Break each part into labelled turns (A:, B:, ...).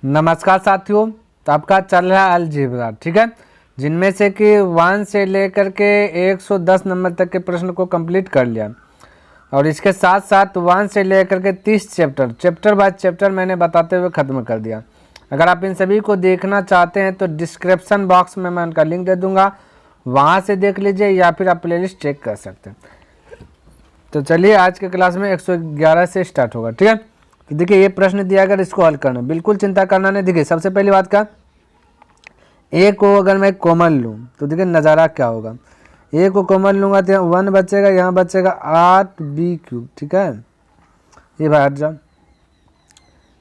A: नमस्कार साथियों, तो आपका चल रहा है अलजेब्रा, ठीक है, जिनमें से कि 1 से लेकर के 110 नंबर तक के प्रश्न को कंप्लीट कर लिया और इसके साथ साथ 1 से लेकर के 30 चैप्टर बाय चैप्टर मैंने बताते हुए ख़त्म कर दिया। अगर आप इन सभी को देखना चाहते हैं तो डिस्क्रिप्शन बॉक्स में मैं उनका लिंक दे दूंगा, वहाँ से देख लीजिए या फिर आप प्लेलिस्ट चेक कर सकते हैं। तो चलिए आज के क्लास में 111 से स्टार्ट होगा, ठीक है। तो देखिए ये प्रश्न दिया अगर इसको हल करना, बिल्कुल चिंता करना नहीं। देखिए सबसे पहली बात का ए को अगर मैं कॉमन लूँ तो देखिए नज़ारा क्या होगा। ए को कॉमन लूँगा तो 1 बचेगा, यहाँ बचेगा 8b³, ठीक है। ये भाई हट जाओ,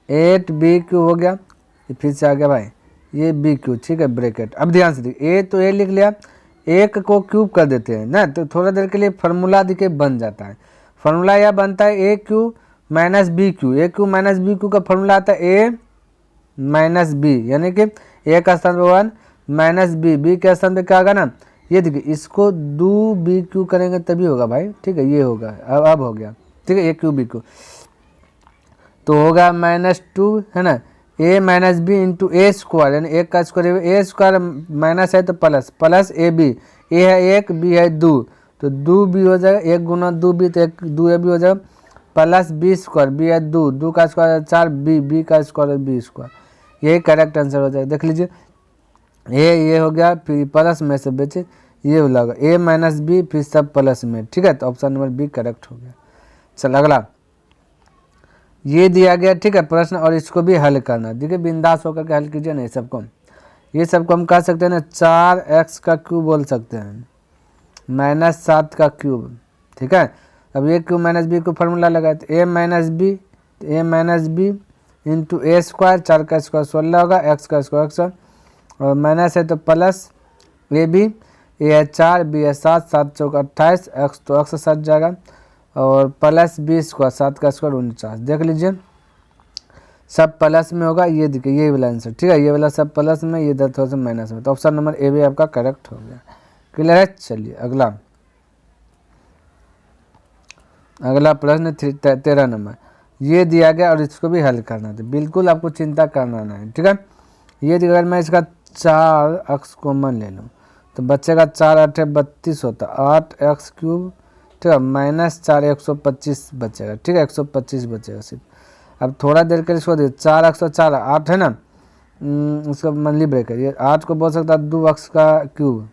A: 8b³ हो गया, ये फिर से आ गया भाई ये b³, ठीक है, ब्रैकेट। अब ध्यान से देखिए, ए तो ए लिख लिया, एक को क्यूब कर देते हैं ना, तो थोड़ा देर के लिए फार्मूला देखिए बन जाता है। फार्मूला यह बनता है a³ minus b³। a³ minus b³ का फार्मूला आता है a माइनस b, यानी कि a का स्थान पर 1 माइनस b के स्थान पर क्या होगा ना, ये देखिए इसको 2b³ करेंगे तभी होगा भाई, ठीक है, ये होगा। अब हो गया, ठीक है, a³ b³ तो होगा -2, है ना, a minus b into a square, यानी एक का स्क्वायर, ए स्क्वायर माइनस है तो प्लस ए बी, ए है 1 बी है 2 तो 2b हो जाएगा, 1 गुना 2b तो 2ab हो जाएगा, प्लस b स्क्वायर, बी है 2 का स्क्वायर 4, बी का स्क्वायर b स्क्वायर, यही करेक्ट आंसर हो जाएगा। देख लीजिए ये हो गया, फिर प्लस में से बचे ये लगा a माइनस बी, फिर सब प्लस में, ठीक है। तो ऑप्शन नंबर बी करेक्ट हो गया। चल अगला ये दिया गया, ठीक है, प्रश्न, और इसको भी हल करना। देखिए बिंदास होकर के हल कीजिए ना। ये सबको हम कह सकते हैं ना 4x का क्यूब बोल सकते हैं, -7 का क्यूब, ठीक है। अब ए क्यूब माइनस बी को फार्मूला लगाए तो a minus b into a square, 4 का स्क्वायर 16 होगा, x का स्क्वायर 100 और माइनस है तो प्लस ए बी, ए है 4 बी है 7, 7 चौक 28, x तो x सट जाएगा और प्लस बी स्क्वायर, 7 का स्क्वायर 49। देख लीजिए सब प्लस में होगा, ये देखिए ये वाला आंसर, ठीक है, ये वाला सब प्लस में, ये 10 माइनस में, तो ऑप्शन नंबर ए भी आपका करेक्ट हो गया। क्लियर है। चलिए अगला प्रश्न 13 नंबर ये दिया गया और इसको भी हल करना था, बिल्कुल आपको चिंता करना नहीं, ठीक है। ये अगर मैं इसका 4x कॉमन ले लूँ तो बचेगा 4 8 32 होता, 8x³, ठीक है, -4 125 बचेगा, ठीक है, 125 बचेगा सिर्फ। अब थोड़ा देर के लिए इसको दे 4x और 4 8 है ना, उसका मंथली ब्रेकर, ये 8 को बोल सकता 2x का क्यूब,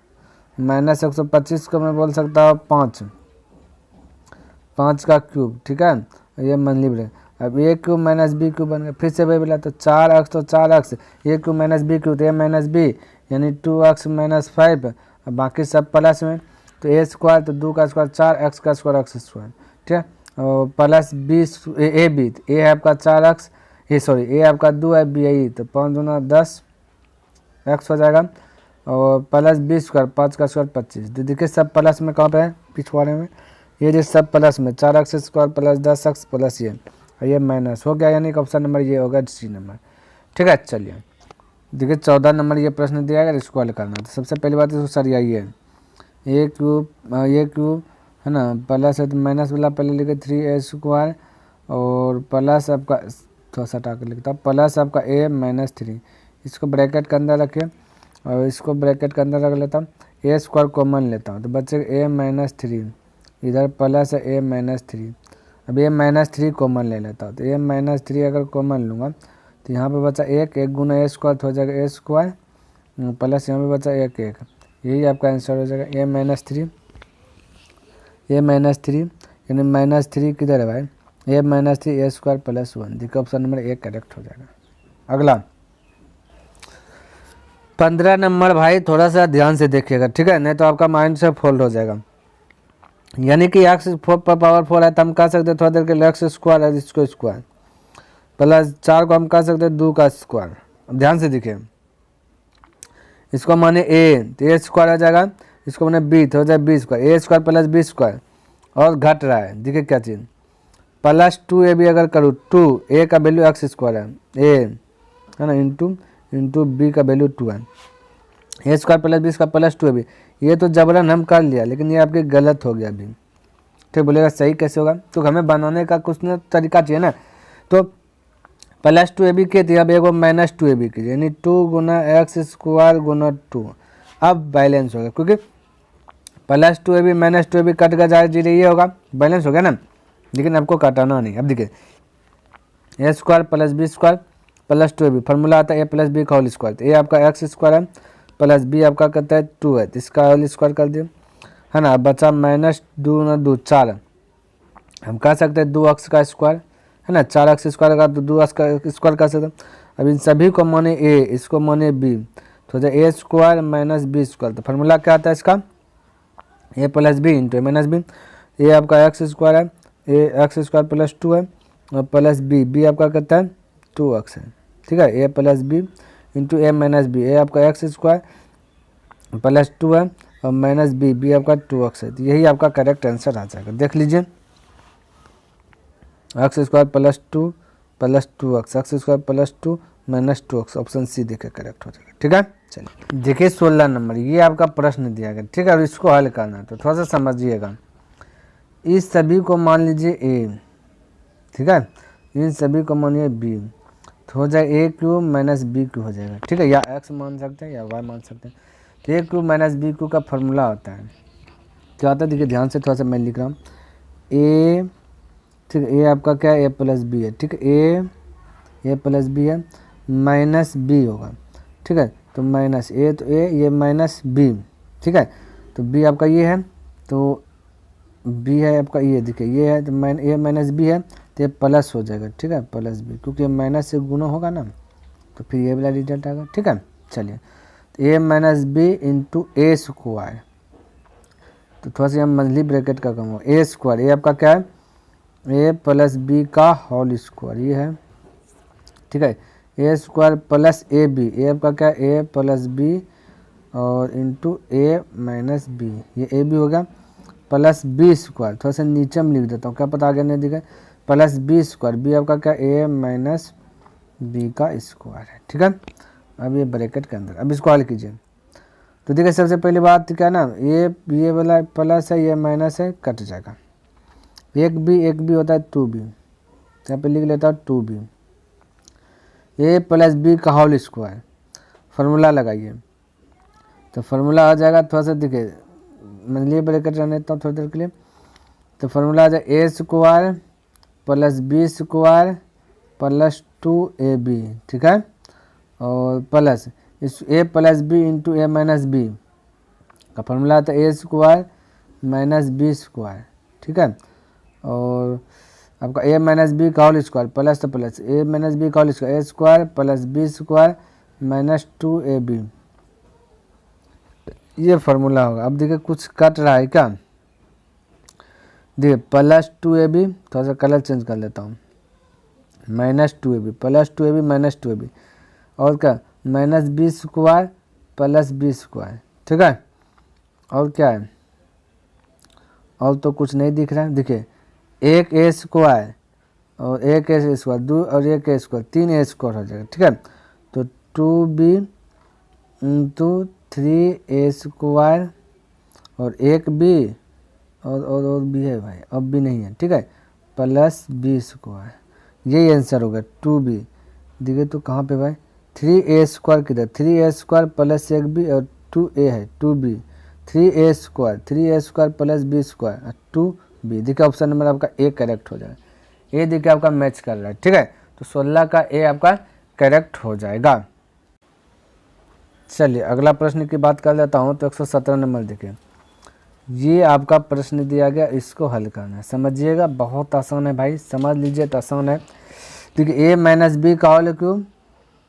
A: -125 को मैं बोल सकता हूँ 5 का क्यूब, ठीक है, ये मंथली ब्रेक। अब a cube minus B cube बन गया, फिर से वही बोला तो 4x तो 4x, ए क्यूब माइनस बी क्यूब तो ए माइनस बी, यानी 2x माइनस 5, बाकी सब प्लस में, तो ए स्क्वायर तो 2 का स्क्वायर 4, x का स्क्वायर x स्क्वायर, ठीक है, और प्लस बी ए बी, ए है आपका 4x, ये सॉरी ए आपका 2 है, बी है तो 5 दूना 10 x हो जाएगा और प्लस बी स्क्वायर 5 का स्क्वायर 25। तो देखिए सब प्लस में कहाँ पे है, पिछवाड़े में, ये जो सब प्लस में 4x square plus 10x plus ये माइनस हो गया, यानी कि ऑप्शन नंबर ये होगा सी नंबर, ठीक है। चलिए देखिए 14 नंबर ये प्रश्न दिया गया, इसको हल करना। तो सबसे पहली बात इसको सर यही है, ए क्यूब है ना, प्लस है तो माइनस वाला पहले लिखे 3a स्क्वायर और प्लस आपका थोड़ा सा हटा कर लिखता हूँ, प्लस आपका a माइनस 3, इसको ब्रैकेट के अंदर रखिए और इसको ब्रैकेट के अंदर रख लेता हूँ, a स्क्वायर कॉमन लेता हूँ तो बच्चे a माइनस 3, इधर प्लस है a माइनस 3, अब a माइनस 3 कॉमन ले लेता हूँ, तो a माइनस 3 अगर कॉमन लूँगा तो यहाँ पे बचा 1 गुना a स्क्वायर हो जाएगा a स्क्वायर प्लस यहाँ पे बचा 1 यही आपका आंसर हो जाएगा a माइनस 3, यानी -3 किधर है भाई, a minus 3 a square plus 1, देखिए ऑप्शन नंबर ए करेक्ट हो जाएगा। अगला 15 नंबर भाई थोड़ा सा ध्यान से देखिएगा, ठीक है, नहीं तो आपका माइंड से फोल्ड हो जाएगा। यानी कि x पावर 4 है तो हम कह सकते हैं थोड़ा देर के लिए x स्क्वायर है, इसको स्क्वायर प्लस 4 को हम कह सकते हैं 2 का स्क्वायर। अब ध्यान से देखिए, इसको माने a तो a स्क्वायर आ जाएगा, इसको माने b तो हो जाए b square, a square plus b square, और घट रहा है, देखिए क्या चीज़, प्लस 2ab अगर करूँ 2 a का वैल्यू x स्क्वायर है, a है ना, इंटू b का वैल्यू 2 है, a square plus b square plus 2ab, ये तो जबरन हम कर लिया, लेकिन ये आपके गलत हो गया अभी, ठीक बोलेगा सही कैसे होगा, तो हमें बनाने का कुछ ना तरीका चाहिए ना। तो +2ab के थी, अब एगो -2ab की, यानी 2 गुना x² गुना 2। अब बैलेंस होगा, क्योंकि +2ab -2ab कट का जाए जीरो, ये होगा बैलेंस हो गया ना, लेकिन आपको काटाना नहीं। अब देखिए a² + b² +2ab, फॉर्मूला आता है a + b का होल स्क्वायर, तो a आपका x² है प्लस b आपका कहता है 2 है, तो इसका होल स्क्वायर कर दिए, है ना। अब बचा -2 ना 2 4, हम कह सकते हैं 2x का स्क्वायर, है ना, 4x स्क्वायर का तो 2x का स्क्वायर कर सकते हैं। अब इन सभी को माने a, इसको माने b, तो हो जाए a² - b², तो फार्मूला क्या आता है इसका, a + b into a - b। a आपका x² है, x² + 2 है, और प्लस b आपका कहता है 2x है, ठीक है। a + b into a - b, a आपका x² + 2 है, और -b आपका 2x है, तो यही आपका करेक्ट आंसर आ जाएगा। देख लीजिए x² + 2 + 2x, x² + 2 - 2x, option C देखिए करेक्ट हो जाएगा, ठीक है। चलिए देखिए 16 नंबर, ये आपका प्रश्न दिया गया, ठीक है। और इसको हल करना है, तो थोड़ा सा समझिएगा। इस सभी को मान लीजिए a, ठीक है, इन सभी को मानिए b, तो हो जाए a³ - b³ हो जाएगा, ठीक है, या x मान सकते हैं या y मान सकते हैं। तो a³ - b³ का फॉर्मूला होता है, क्या होता है देखिए ध्यान से, थोड़ा सा मैं लिख रहा हूँ, a, ठीक है, a आपका क्या है a + b है, ठीक है, a + b है, -b होगा, ठीक है, तो माइनस a, तो a, ये -b, ठीक है, तो b आपका ये है, तो b है आपका ये, देखिए ये है, तो a - b है, तो ये प्लस हो जाएगा, ठीक है, +b, क्योंकि माइनस से गुना होगा ना, तो फिर ये वाला रिजल्ट आएगा, ठीक है। चलिए तो a - b इंटू a², तो थोड़ा सा हम मंथली ब्रैकेट का कम हो, a², ये आपका क्या है a + b का होल स्क्वायर, ये है, ठीक है, a² + ab, a आपका क्या है a + b और इंटू a - b, ये a b होगा, प्लस b², थोड़ा सा नीचे में लिख देता हूँ, क्या पता आगे नहीं दिखा, प्लस b², b आपका क्या a - b का स्क्वायर है, ठीक है। अब ये ब्रैकेट के अंदर, अब इसको हल कीजिए, तो देखिए सबसे पहली बात क्या ना, ये वाला प्लस है, ये माइनस है, कट जाएगा, एक b होता है 2b, यहाँ पे लिख लेता हूँ 2b, a + b का होल स्क्वायर, फार्मूला लगाइए, तो फार्मूला आ जाएगा, थोड़ा सा देखिए मंथली ब्रैकेट रहने देता हूँ थोड़ी देर के लिए, तो फार्मूला आ जाए a² + b² + 2ab, ठीक है, और प्लस इस a + b into a - b का फार्मूला आता है a² - b², ठीक है, और आपका a - b का होल स्क्वायर, प्लस तो प्लस a - b का whole square, a² + b² - 2ab, ये फार्मूला होगा। अब देखिए कुछ कट रहा है क्या, देखिए +2ab, थोड़ा सा कलर चेंज कर लेता हूँ, -2ab, +2ab - 2ab, और क्या -b² + b², ठीक है, और क्या है, और तो कुछ नहीं दिख रहा है, देखिए एक a² और एक a², 2 और एक a², 3 a² हो जाएगा, ठीक है, तो 2b इंटू 3a² और एक b और b है भाई, अब भी नहीं है, ठीक है, प्लस b², यही आंसर होगा 2b। देखिए तो कहाँ पे भाई 3a² किधर, 3a² प्लस एक b और 2a है 2b, 3a² plus b² 2b, देखिए ऑप्शन नंबर आपका ए करेक्ट हो जाएगा, ये देखिए आपका मैच कर रहा है, ठीक है, तो 16 का ए आपका करेक्ट हो जाएगा। चलिए अगला प्रश्न की बात कर लेता हूँ, तो 117 नंबर देखिए, ये आपका प्रश्न दिया गया, इसको हल करना है, समझिएगा बहुत आसान है भाई, समझ लीजिए तो आसान है। देखिए a - b का होल क्यूब,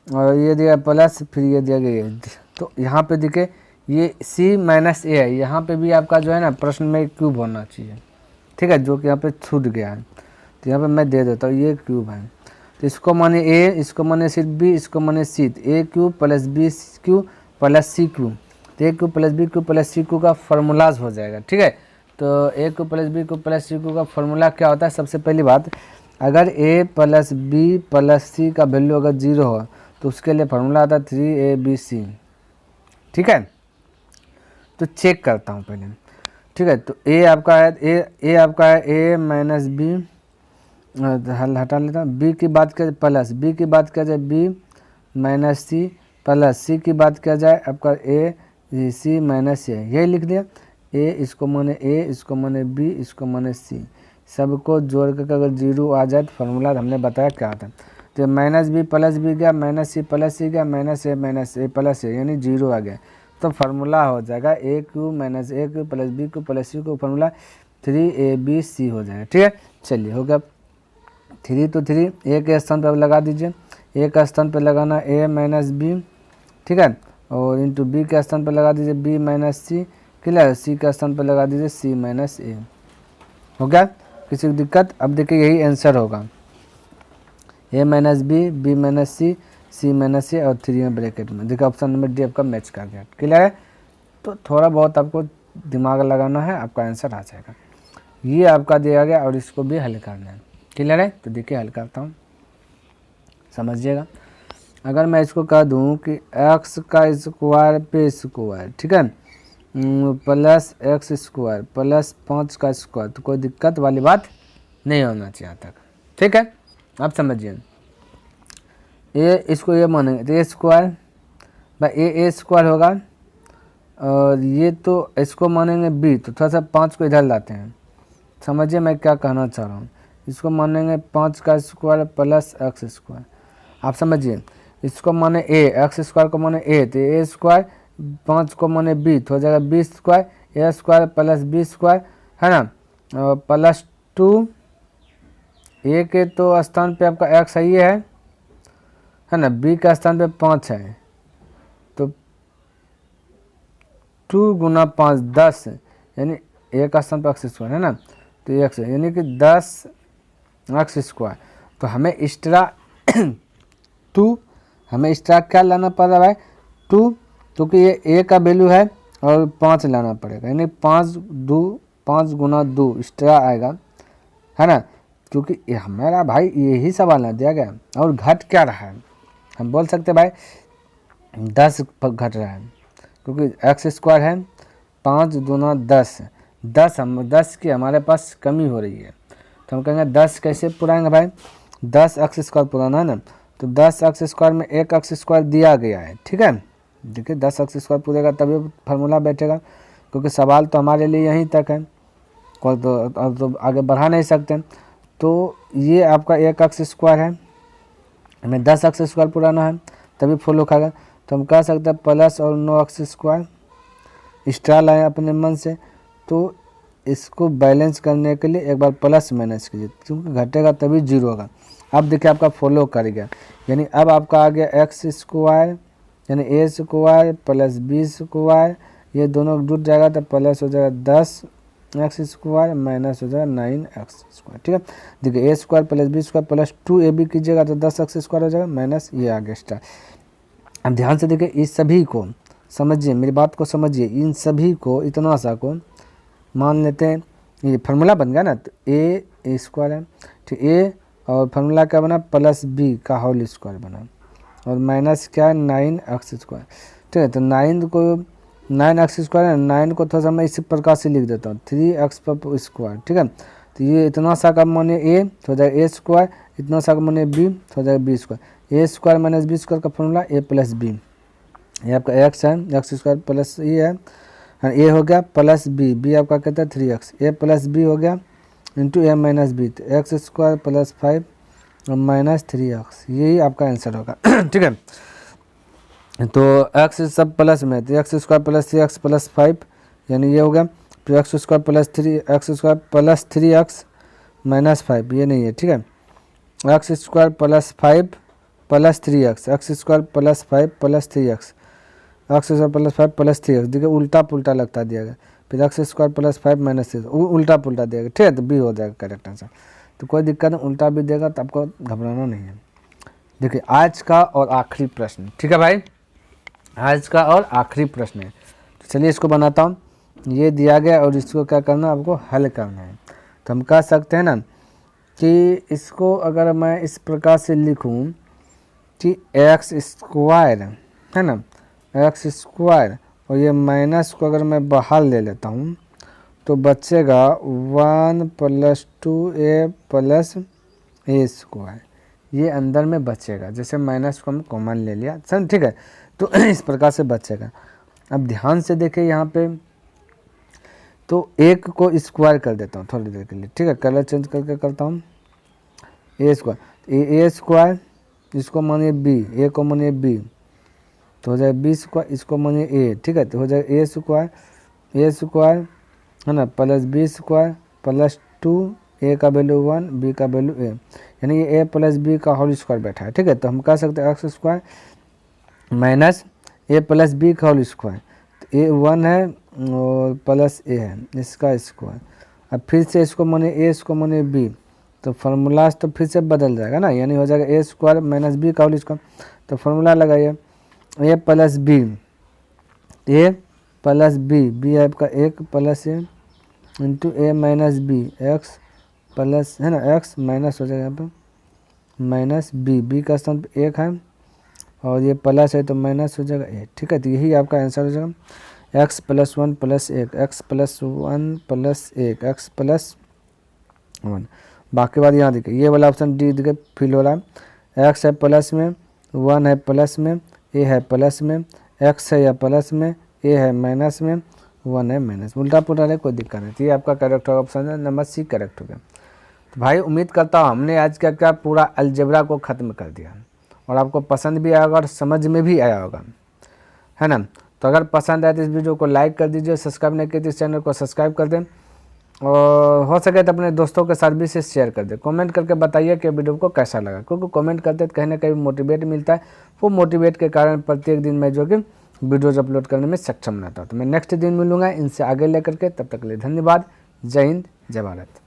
A: और ये दिया प्लस, फिर ये दिया गया ये, तो यहाँ पे देखिए ये c - a है, यहाँ पे भी आपका जो है ना प्रश्न में क्यूब होना चाहिए, ठीक है, जो कि यहाँ पे छूट गया है, तो यहाँ पे मैं दे देता हूँ, ये क्यूब है, तो इसको माने a, इसको माने सिर्फ b, इसको माने c, तो a³ + b³ + c³, तो a³ + b³ + c³ का फार्मूलाज हो जाएगा, ठीक है। तो a³ + b³ + c³ का फार्मूला क्या होता है, सबसे पहली बात, अगर a + b + c का वैल्यू अगर 0 हो तो उसके लिए फार्मूला आता है 3abc, ठीक है। तो चेक करता हूँ पहले, ठीक है, तो a आपका है a आपका है a - b हल हटा लेता हूँ। बी की बात करें प्लस, बी की बात किया जाए बी माइनस सी प्लस सी की बात किया जाए आपका ए सी माइनस ए, यही लिख दिया। ए इसको माने ए, इसको माने बी, इसको माने सी, सबको जोड़ करके अगर जीरो आ जाए तो फार्मूला हमने बताया क्या था। तो माइनस बी प्लस बी गया, माइनस सी प्लस सी गया, माइनस ए प्लस ए, यानी जीरो आ गया। तो फार्मूला हो जाएगा a cube minus a cube plus b cube plus c cube, formula 3ab हो जाएगा। ठीक है, चलिए हो गया। 3 तो 3 ए के स्थान पर लगा दीजिए, ए का स्थान पर लगाना ए माइनस बी, ठीक है, और इंटू बी के स्थान पर लगा दीजिए बी माइनस सी, क्लियर, सी के स्थान पर लगा दीजिए सी माइनस ए। हो गया, किसी को दिक्कत? अब देखिए यही आंसर होगा, ए माइनस बी, बी माइनस सी, सी माइनस ए और 3 में ब्रैकेट में। देखिए ऑप्शन नंबर डी आपका मैच कर गया। क्लियर है? तो थोड़ा बहुत आपको दिमाग लगाना है, आपका आंसर आ जाएगा। ये आपका दिया गया और इसको भी हल करना है। क्लियर है? तो देखिए हल करता हूँ, समझिएगा। अगर मैं इसको कह दूँ कि एक्स का स्क्वायर पे स्क्वायर, ठीक है, प्लस एक्स स्क्वायर प्लस 5 का स्क्वायर, तो कोई दिक्कत वाली बात नहीं होना चाहिए यहाँ तक। ठीक है, आप समझिए। ये इसको ये मानेंगे तो ए स्क्वायर भाई ए स्क्वायर होगा, और ये तो इसको मानेंगे बी, तो थोड़ा सा 5 को इधर लाते हैं। समझिए मैं क्या कहना चाह रहा हूँ। इसको मानेंगे 5 का स्क्वायर प्लस एक्स स्क्वायर, आप समझिए। इसको माने ए, एक्स स्क्वायर को माने ए, तो ए स्क्वायर, 5 को माने बी, तो हो जाएगा बी स्क्वायर, ए स्क्वायर प्लस बी स्क्वायर, है ना, प्लस 2, ए के तो स्थान पे आपका एक्स सही है ना, बी का स्थान पे 5 है, तो 2 गुना 5 10, यानी ए का स्थान पे एक्स स्क्वायर है ना, तो एक्स यानी कि 10 एक्स स्क्वायर। तो हमें एक्स्ट्रा 2, हमें एक्स्ट्रा क्या लाना पड़ रहा है 2, क्योंकि ये ए का वैल्यू है और 5 लाना पड़ेगा, यानी 5 गुना 2 एक्स्ट्रा आएगा, है ना, क्योंकि ये हमारा भाई यही सवाल ना दिया गया। और घट क्या रहा है, हम बोल सकते भाई 10 घट रहा है, क्योंकि एक्स स्क्वायर है, 5 दूना 10, 10 की हमारे पास कमी हो रही है, तो हम कहेंगे 10 कैसे पुराएंगे भाई, 10 एक्स स्क्वायर पुराना है ना, तो 10 एक्स स्क्वायर में एक एक्स स्क्वायर दिया गया है। ठीक है, देखिए 10 एक्स स्क्वायर पूरेगा तभी फार्मूला बैठेगा, क्योंकि सवाल तो हमारे लिए यहीं तक है, कोई तो आगे बढ़ा नहीं सकते। तो ये आपका एक एक्स स्क्वायर है, हमें 10 एक्स स्क्वायर पुराना है तभी फॉलो खाएगा, तो हम कह सकते हैं प्लस और 9 एक्स स्क्वायर एक्स्ट्रा लाएँ अपने मन से। तो इसको बैलेंस करने के लिए एक बार प्लस माइनस कीजिए, क्योंकि घटेगा तभी जीरो होगा। अब देखिए आपका फॉलो कर गया, यानी अब आपका आ गया एक्स स्क्वायर, यानी ए स्क्वायर प्लस बी स्क्वायर, ये दोनों जुट जाएगा तो प्लस हो जाएगा 10 एक्स स्क्वायर माइनस हो जाएगा 9 एक्स स्क्वायर। ठीक है, देखिए a square plus b square plus 2 a b कीजिएगा तो 10 एक्स स्क्वायर हो जाएगा माइनस ये आ गया एक्स्ट्रा। अब ध्यान से देखिए, इस सभी को समझिए, मेरी बात को समझिए, इन सभी को इतना सा को मान लेते हैं, ये फार्मूला बन गया ना, तो ए स्क्वायर है, ठीक, ए और फार्मूला क्या बना प्लस बी का होल स्क्वायर बना, और माइनस क्या 9 एक्स स्क्वायर। ठीक है, तो 9 एक्स स्क्वायर है, 9 को थोड़ा सा मैं इसी प्रकार से लिख देता हूँ 3 एक्स पर स्क्वायर। ठीक है, तो ये इतना सा का माने ए तो हो जाएगा ए स्क्वायर, इतना सा का माने बी तो हो जाएगा बी स्क्वायर, ए स्क्वायर माइनस बी स्क्वायर का फॉर्मूला ए प्लस बी, ये आपका एक्स है, एक्स स्क्वायर प्लस ये है, ए हो गया प्लस बी, बी आपका कहता है 3x, ए प्लस बी हो गया इंटू ए माइनस बी, तो एक्स स्क्वायर प्लस 5 और माइनस 3x, यही आपका आंसर होगा। ठीक है, तो एक्स सब प्लस में, तो x square plus 3x plus 5, यानी ये हो गया, फिर x square plus 3x square plus 3x minus 5, ये नहीं है। ठीक है, x square plus 5 plus 3x, x square plus 5 plus 3x, x square plus 5 plus 3x, देखिए उल्टा पुल्टा लगता दिया गया, फिर एक्स स्क्वायर प्लस 5 माइनस 3 उल्टा पुल्टा दिया गया। ठीक है, तो बी हो जाएगा करेक्ट आंसर। तो कोई दिक्कत नहीं, उल्टा भी देगा तो आपको घबराना नहीं है। देखिए आज का और आखिरी प्रश्न, ठीक है भाई, आज का और आखिरी प्रश्न है, तो चलिए इसको बनाता हूँ। ये दिया गया और इसको क्या करना है, आपको हल करना है। तो हम कह सकते हैं ना कि इसको अगर मैं इस प्रकार से लिखूँ कि एक्स स्क्वायर है ना, एक्स स्क्वायर और ये माइनस को अगर मैं बाहर ले लेता हूँ तो बचेगा 1 + 2a + ए स्क्वायर, ये अंदर में बचेगा, जैसे माइनस को हम कॉमन ले लिया, समझ, ठीक है। तो इस प्रकार से बचेगा। अब ध्यान से देखिए यहाँ पे, तो एक को स्क्वायर कर देता हूँ थोड़ी देर के लिए, ठीक है, कलर चेंज करके करता हूँ। ए स्क्वायर, ए स्क्वायर, इसको मानिए बी, ए को मानिए बी, तो हो जाए बी स्क्वायर, इसको मानिए ए, ठीक है, तो हो जाए ए स्क्वायर है ना, प्लस बी स्क्वायर प्लस 2, ए का वैल्यू 1, बी का वैल्यू ए, यानी ये ए प्लस बी का होल स्क्वायर बैठा है, ठीक है। तो हम कह सकते हैं एक्स स्क्वायर माइनस ए प्लस बी का होल स्क्वायर, तो ए 1 है और प्लस ए है, इसका स्क्वायर। अब फिर से इसको माने ए, इसको माने बी, तो फार्मूला तो फिर से बदल जाएगा ना, यानी हो जाएगा ए स्क्वायर माइनस बी का होल स्क्वायर। तो फार्मूला लगाइए, ए प्लस बी, ए प्लस बी, बी है आपका 1 प्लस ए इंटू ए माइनस बी, एक्स प्लस है ना, एक्स माइनस हो जाएगा यहाँ पे माइनस बी, बी का स्थान पे 1 है और ये प्लस है तो माइनस हो जाएगा ए, ठीक है। तो यही आपका आंसर हो जाएगा x plus 1 plus 1, x plus 1 plus 1, x plus 1। बाकी बात यहाँ देखिए, ये वाला ऑप्शन डी देखिए फिल हो रहा है, एक्स है प्लस में, 1 है प्लस में, ए है प्लस में, एक्स है या प्लस में, ए है माइनस में, 1 है माइनस, उल्टा पुल्टा है, कोई दिक्कत नहीं। तो ये आपका करेक्ट ऑप्शन है, नंबर सी करेक्ट हो गया। तो भाई उम्मीद करता हूँ हमने आज क्या पूरा अलजेब्रा को ख़त्म कर दिया और आपको पसंद भी आया होगा और समझ में भी आया होगा, है ना। तो अगर पसंद आए तो इस वीडियो को लाइक कर दीजिए, सब्सक्राइब नहीं किया तो इस चैनल को सब्सक्राइब कर दें और हो सके तो अपने दोस्तों के साथ भी इसे शेयर कर दें। कमेंट करके बताइए कि वीडियो को कैसा लगा, क्योंकि कमेंट करते तो कहीं ना कहीं मोटिवेट मिलता है, वो मोटिवेट के कारण प्रत्येक दिन मैं जो कि वीडियोज़ अपलोड करने में सक्षम रहता हूँ। तो मैं नेक्स्ट दिन मिलूँगा इनसे आगे लेकर के, तब तक के लिए धन्यवाद। जय हिंद, जय भारत।